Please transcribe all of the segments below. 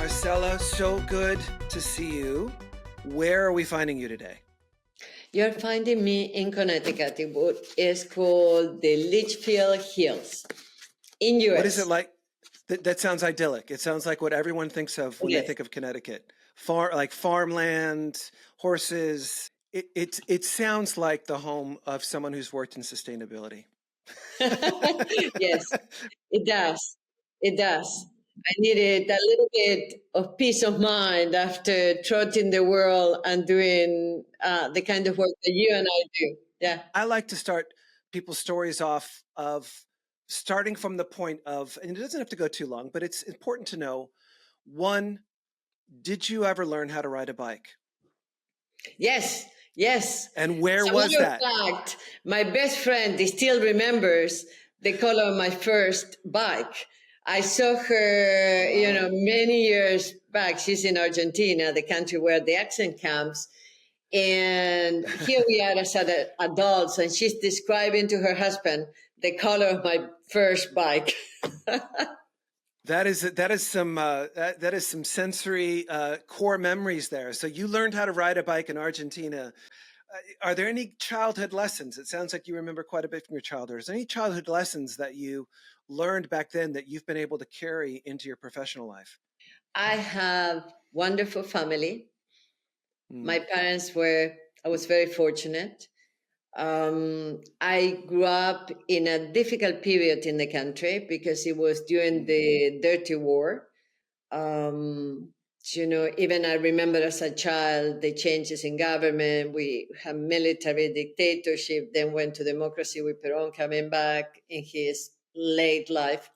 Marcela, so good to see you. Where are we finding you today? You're finding me in Connecticut in what is called the Litchfield Hills in US. What is it like? That sounds idyllic. It sounds like what everyone thinks of when they think of Connecticut. Like farmland, horses. It sounds like the home of someone who's worked in sustainability. Yes, it does. It does. I needed a little bit of peace of mind after trotting the world and doing the kind of work that you and I do. Yeah. I like to start people's stories off of starting from the point of, and it doesn't have to go too long, but it's important to know, one, did you ever learn how to ride a bike? Yes, yes. And where As a was matter that? of fact, my best friend still remembers the color of my first bike. I saw her, many years back. She's in Argentina, the country where the accent comes. And here we are as adults, and she's describing to her husband the color of my first bike. That is some sensory core memories there. So you learned how to ride a bike in Argentina. Are there any childhood lessons? It sounds like you remember quite a bit from your childhood. Is there any childhood lessons that you learned back then that you've been able to carry into your professional life? I have wonderful family. My parents I was very fortunate. I grew up in a difficult period in the country because it was during the Dirty War. Even I remember as a child, the changes in government. We had military dictatorship, then went to democracy with Perón coming back in his late life.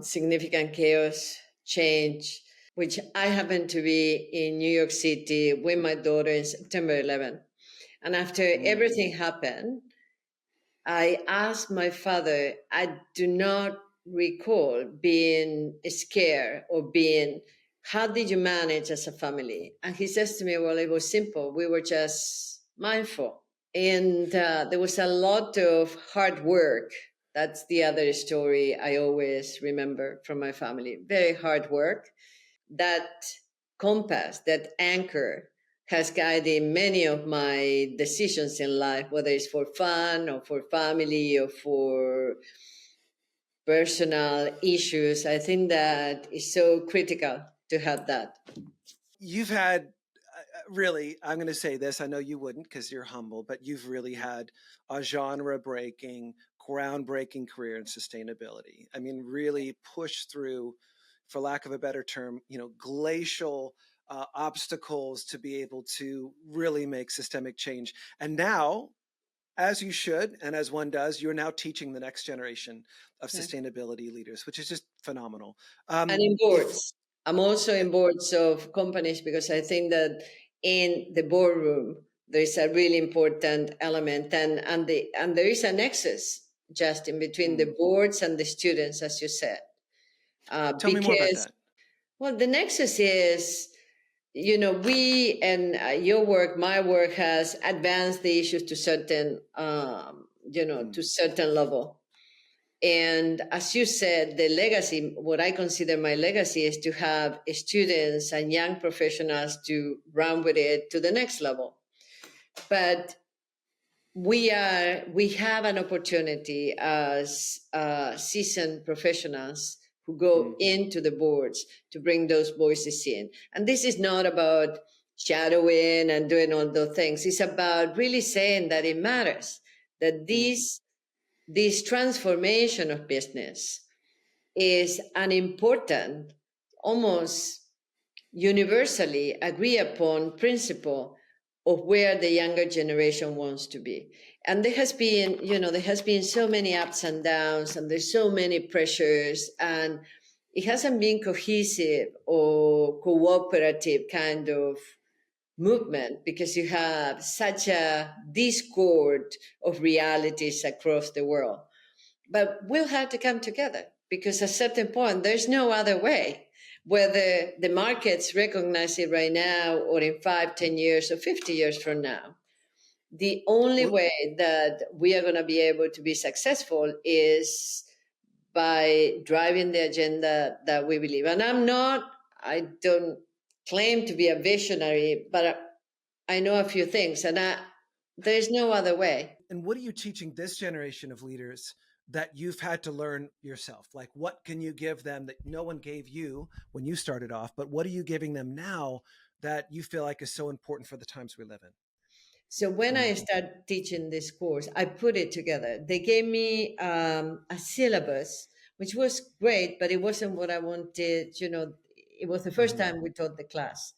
Significant chaos, change, which I happened to be in New York City with my daughter in September 11. And after everything happened, I asked my father, I do not recall being scared or how did you manage as a family? And he says to me, well, it was simple. We were just mindful. And there was a lot of hard work. That's the other story I always remember from my family. Very hard work. That compass, that anchor, has guided many of my decisions in life, whether it's for fun or for family or for personal issues. I think that is so critical to have that. You've had really, I'm going to say this, I know you wouldn't because you're humble, but you've really had a genre-breaking, groundbreaking career in sustainability. I mean, really push through, for lack of a better term, glacial obstacles to be able to really make systemic change. And now, as you should, and as one does, you're now teaching the next generation of sustainability leaders, which is just phenomenal. And in boards. I'm also in boards of companies because I think that in the boardroom, there is a really important element and there is a nexus just in between the boards and the students, as you said. Tell me more about that. Well, the nexus is, we and your work, my work has advanced the issues to certain, to certain level. And as you said, the legacy, what I consider my legacy is to have students and young professionals to run with it to the next level. But we have an opportunity as seasoned professionals who go into the boards to bring those voices in. And this is not about shadowing and doing all those things. It's about really saying that it matters, that this transformation of business is an important, almost universally agreed upon principle of where the younger generation wants to be. And there has been so many ups and downs, and there's so many pressures, and it hasn't been cohesive or cooperative kind of movement because you have such a discord of realities across the world. But we'll have to come together because at a certain point, there's no other way. Whether the markets recognize it right now or in 5, 10 years or 50 years from now, the only way that we are going to be able to be successful is by driving the agenda that we believe. And I don't claim to be a visionary, but I know a few things, and there's no other way. And what are you teaching this generation of leaders that you've had to learn yourself? Like, what can you give them that no one gave you when you started off, but what are you giving them now that you feel like is so important for the times we live in? So when I started teaching this course, I put it together. They gave me a syllabus, which was great, but it wasn't what I wanted. It was the first Mm-hmm. time we taught the class.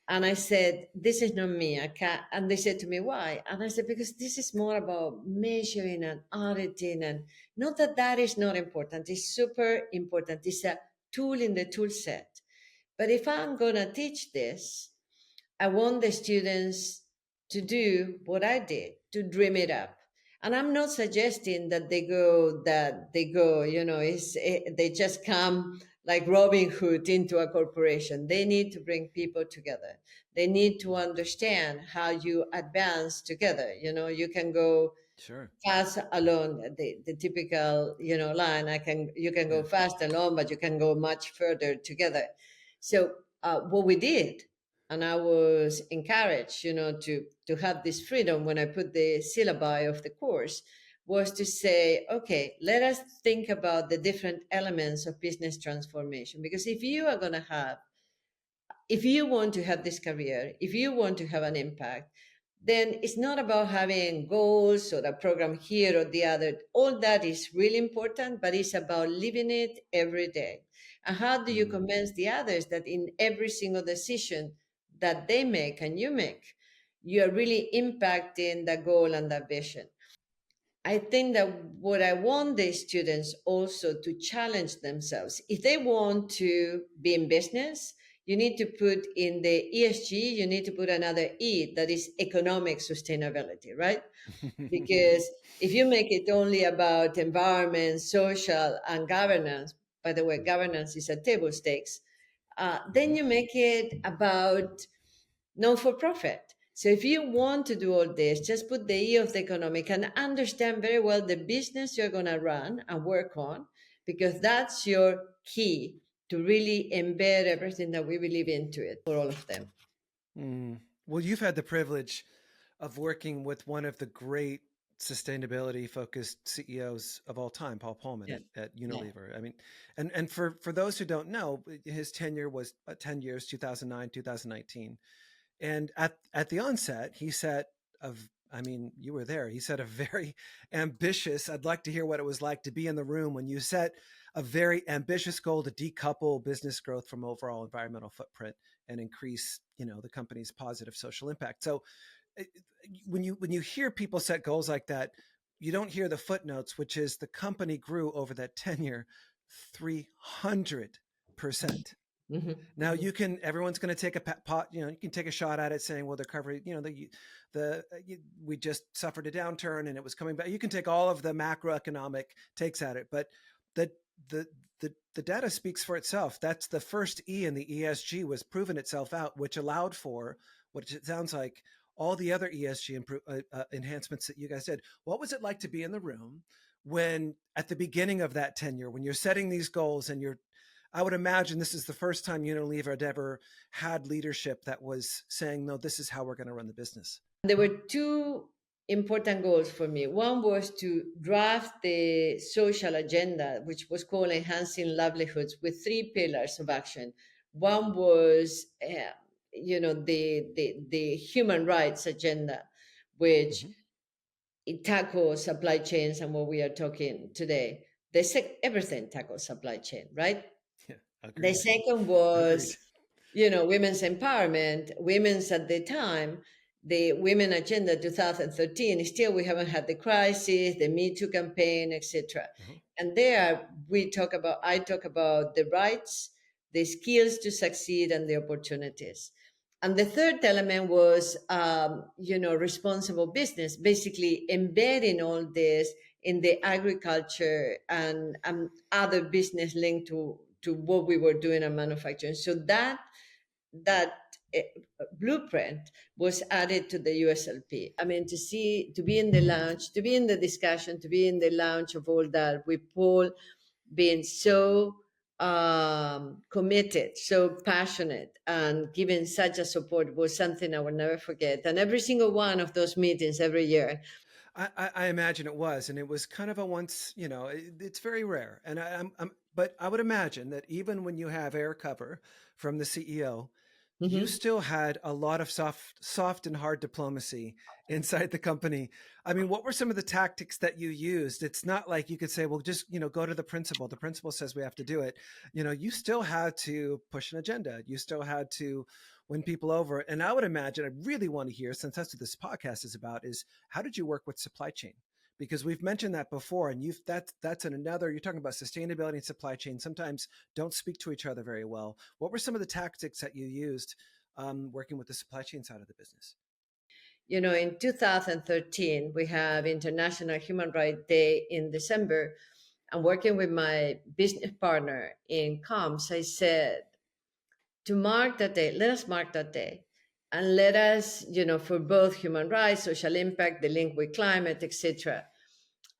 And I said, this is not me. I can't. And they said to me, why? And I said, because this is more about measuring and auditing. And not that that is not important. It's super important. It's a tool in the tool set. But if I'm going to teach this, I want the students to do what I did, to dream it up. And I'm not suggesting they just come like Robin Hood into a corporation. They need to bring people together. They need to understand how you advance together. You can go Sure. fast alone, the typical line. You can go Yeah. fast alone, but you can go much further together. So what we did, and I was encouraged to have this freedom when I put the syllabi of the course, was to say, okay, let us think about the different elements of business transformation. Because if you want to have this career, if you want to have an impact, then it's not about having goals or a program here or the other. All that is really important, but it's about living it every day. And how do you Mm. convince the others that in every single decision that they make and you make, you are really impacting the goal and the vision? I think that what I want the students also to challenge themselves. If they want to be in business, you need to put in the ESG, you need to put another E, that is economic sustainability, right? Because if you make it only about environment, social, and governance, by the way, governance is a table stakes, then Mhm. you make it about non for profit. So if you want to do all this, just put the E of the economic and understand very well the business you're going to run and work on, because that's your key to really embed everything that we believe into it for all of them. Mm. Well, you've had the privilege of working with one of the great sustainability focused CEOs of all time, Paul Pullman Yeah. at Yeah. Unilever. I mean, and for those who don't know, his tenure was 10 years, 2009, 2019. And at the onset, he set of I mean, you were there. He set a very ambitious, I'd like to hear what it was like to be in the room when you set a very ambitious goal to decouple business growth from overall environmental footprint and increase, the company's positive social impact. So eh, when you hear people set goals like that, you don't hear the footnotes, which is the company grew over that tenure 300%. Hmm. Now you can. Everyone's going to take a pot. You can take a shot at it, saying, "Well, they're covering. We just suffered a downturn and it was coming back." You can take all of the macroeconomic takes at it, but the the the data speaks for itself. That's the first E in the ESG was proven itself out, which allowed for what it sounds like all the other ESG enhancements that you guys did. What was it like to be in the room when at the beginning of that tenure, when you're setting these goals and I would imagine this is the first time Unilever had ever had leadership that was saying, no, this is how we're going to run the business. There were two important goals for me. One was to draft the social agenda, which was called Enhancing Livelihoods, with three pillars of action. One was, the human rights agenda, which Mm-hmm. it tackles supply chains and what we are talking today. Everything tackles supply chain, right? Yeah, The agreed. second Agreed. was, women's empowerment. Women's at the time, the Women Agenda 2013, still we haven't had the crisis, the Me Too campaign, etc. Uh-huh. And there I talk about the rights, the skills to succeed, and the opportunities. And the third element was, responsible business, basically embedding all this in the agriculture and other business linked to what we were doing in manufacturing. So that uh, blueprint was added to the USLP. I mean, to be in the launch, to be in the discussion, to be in the launch of all that with Paul, being so committed, so passionate, and giving such a support was something I will never forget. And every single one of those meetings every year. I imagine it was, and it was kind of a once, it's very rare. And but I would imagine that even when you have air cover from the CEO, you Mhm. still had a lot of soft and hard diplomacy inside the company. I mean, what were some of the tactics that you used? It's not like you could say, well, just, go to the principal. The principal says we have to do it. You still had to push an agenda. You still had to win people over. And I would imagine, I really want to hear, since that's what this podcast is about, is how did you work with supply chain? Because we've mentioned that before, and that's in another. You're talking about sustainability and supply chain. Sometimes don't speak to each other very well. What were some of the tactics that you used working with the supply chain side of the business? In 2013, we have International Human Rights Day in December. And working with my business partner in comms, I said, to mark that day, let us mark that day. And let us, for both human rights, social impact, the link with climate, etc.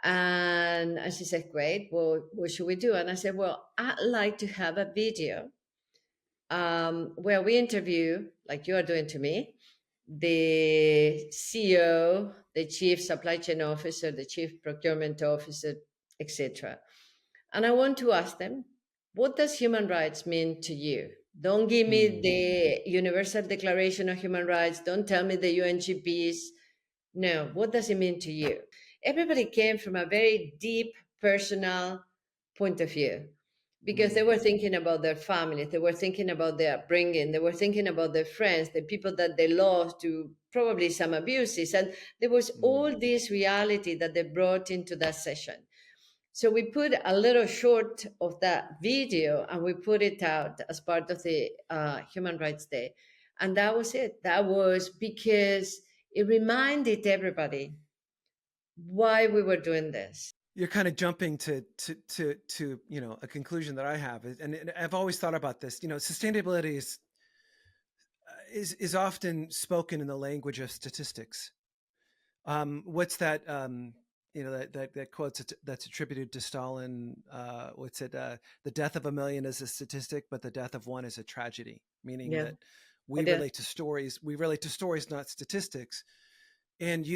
And she said, great, well, what should we do? And I said, well, I'd like to have a video where we interview, like you are doing to me, the CEO, the chief supply chain officer, the chief procurement officer, etc. And I want to ask them, what does human rights mean to you? Don't give me Hmm. the Universal Declaration of Human Rights. Don't tell me the UNGPs. No, what does it mean to you? Everybody came from a very deep personal point of view because they Hmm. were thinking about their families, they were thinking about their upbringing, they were thinking about their friends, the people that they lost to probably some abuses. And there was Hmm. all this reality that they brought into that session. So we put a little short of that video and we put it out as part of the Human Rights Day. And that was it. That was because it reminded everybody why we were doing this. You're kind of jumping to a conclusion that I have, and I've always thought about this. Sustainability is often spoken in the language of statistics. What's that? That quote that's attributed to Stalin. What's it? The death of a million is a statistic, but the death of one is a tragedy. Meaning Yeah, that I we did. relate to stories. We relate to stories, not statistics. And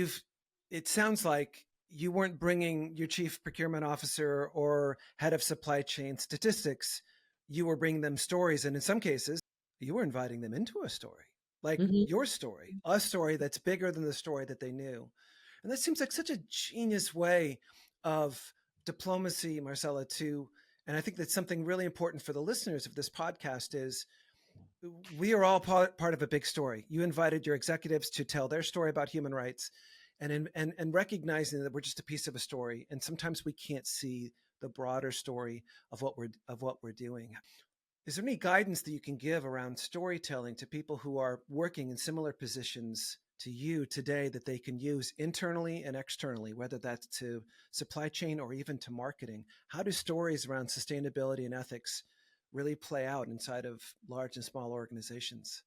it sounds like you weren't bringing your chief procurement officer or head of supply chain statistics. You were bringing them stories. And in some cases, you were inviting them into a story, like Mhm. your story, a story that's bigger than the story that they knew. And that seems like such a genius way of diplomacy, Marcela, and I think that's something really important for the listeners of this podcast is we are all part of a big story. You invited your executives to tell their story about human rights, and recognizing that we're just a piece of a story, and sometimes we can't see the broader story of what we're doing. Is there any guidance that you can give around storytelling to people who are working in similar positions to you today that they can use internally and externally, whether that's to supply chain or even to marketing? How do stories around sustainability and ethics really play out inside of large and small organizations?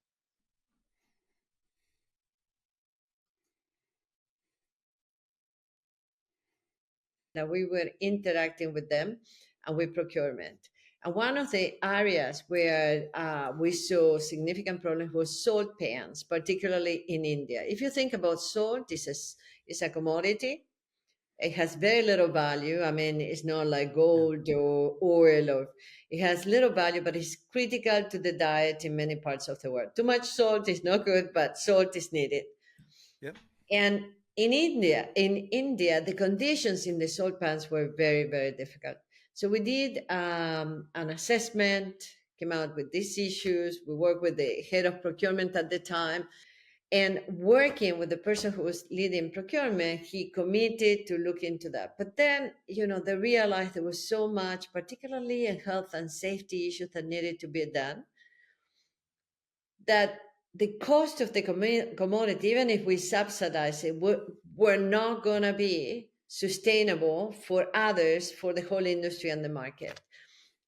That we were interacting with them and with procurement. And one of the areas where we saw significant problems was salt pans, particularly in India. If you think about salt, it's a commodity. It has very little value. I mean, it's not like Yeah. gold or oil, or it has little value, but it's critical to the diet in many parts of the world. Too much salt is not good, but salt is needed. Yep. And in India, the conditions in the salt pans were very, very difficult. So we did an assessment, came out with these issues. We worked with the head of procurement at the time, and working with the person who was leading procurement, he committed to look into that. But then, they realized there was so much, particularly in health and safety issues that needed to be done, that the cost of the commodity, even if we subsidize it, we're not going to be sustainable for others, for the whole industry and the market.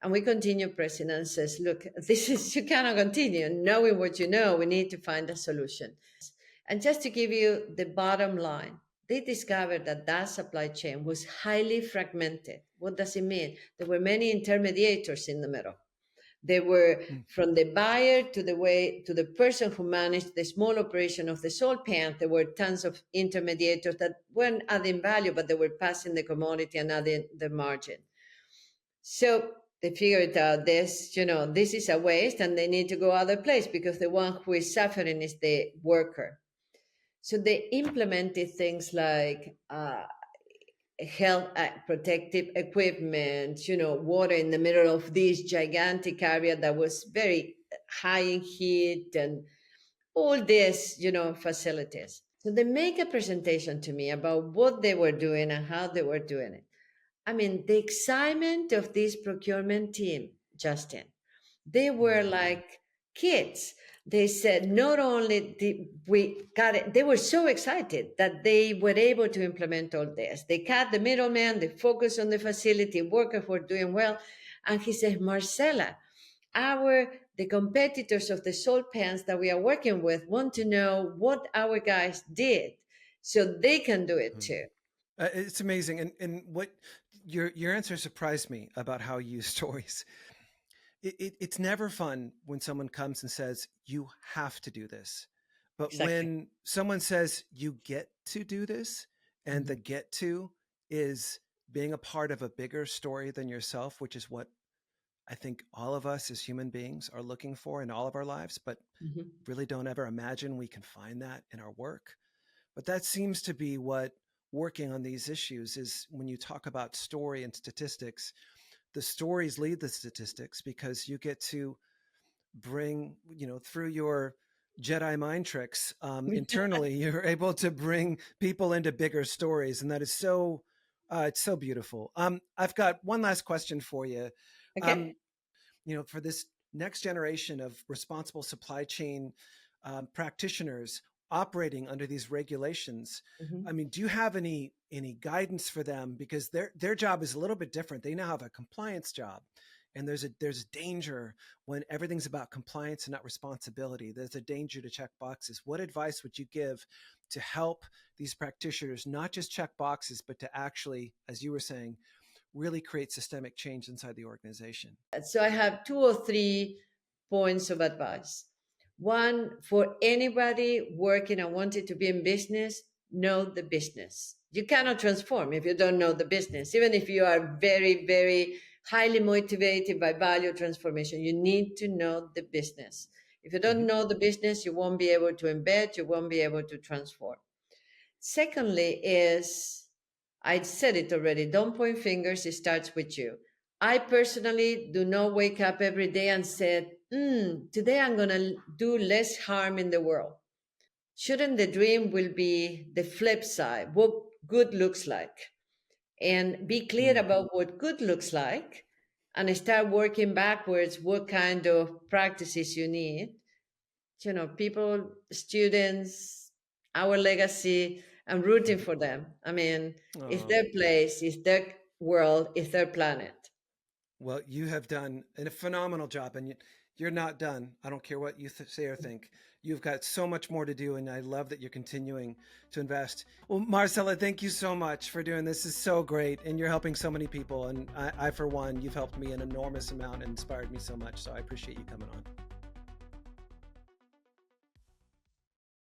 And we continue pressing and says, look, you cannot continue. Knowing what you know, we need to find a solution. And just to give you the bottom line, they discovered that that supply chain was highly fragmented. What does it mean? There were many intermediators in the middle. They were Mm, from the buyer to the way to the person who managed the small operation of the salt pan. There were tons of intermediators that weren't adding value, but they were passing the commodity and adding the margin. So they figured out this, this is a waste and they need to go other place because the one who is suffering is the worker. So they implemented things like health protective equipment, water in the middle of this gigantic area that was very high in heat and all these, facilities. So they make a presentation to me about what they were doing and how they were doing it. I mean, the excitement of this procurement team, Justin, they were mm, like kids. They said not only did we got it, they were so excited that they were able to implement all this. They cut the middleman, they focused on the facility, workers were doing well. And he said, Marcela, the competitors of the salt pans that we are working with want to know what our guys did so they can do it mm. too. It's amazing, and what your answer surprised me about how you use stories. It's never fun when someone comes and says you have to do this, but Exactly. when someone says you get to do this, and Mhm. the get to is being a part of a bigger story than yourself, which is what I think all of us as human beings are looking for in all of our lives, but Mhm. really don't ever imagine we can find that in our work. But that seems to be what working on these issues is. When you talk about story and statistics, the stories lead the statistics because you get to bring, through your Jedi mind tricks internally, you're able to bring people into bigger stories. And that is so, it's so beautiful. I've got one last question for you. Okay. Um, for this next generation of responsible supply chain practitioners operating under these regulations, I Mhm. mean, do you have any guidance for them? Because their job is a little bit different. They now have a compliance job, and there's a danger when everything's about compliance and not responsibility. There's a danger to check boxes. What advice would you give to help these practitioners not just check boxes, but to actually, as you were saying, really create systemic change inside the organization? So I have two or three points of advice. One, for anybody working and wanting to be in business, know the business. You cannot transform if you don't know the business. Even if you are very, very highly motivated by value transformation, you need to know the business. If you don't Hmm. know the business, you won't be able to embed, you won't be able to transform. Secondly, is I said it already, don't point fingers, it starts with you. I personally do not wake up every day and said, today I'm going to do less harm in the world. Shouldn't the dream will be the flip side, what good looks like? And be clear Mm. about what good looks like and start working backwards what kind of practices you need. People, students, our legacy, I'm rooting for them. I mean, it's Oh, their place, it's their world, it's their planet. well, you have done a phenomenal job, and you're not done. I don't care what you say or think. You've got so much more to do, and I love that you're continuing to invest. Well, Marcela, thank you so much for doing this. This is so great, and you're helping so many people. And I, for one, you've helped me an enormous amount and inspired me so much. So I appreciate you coming on.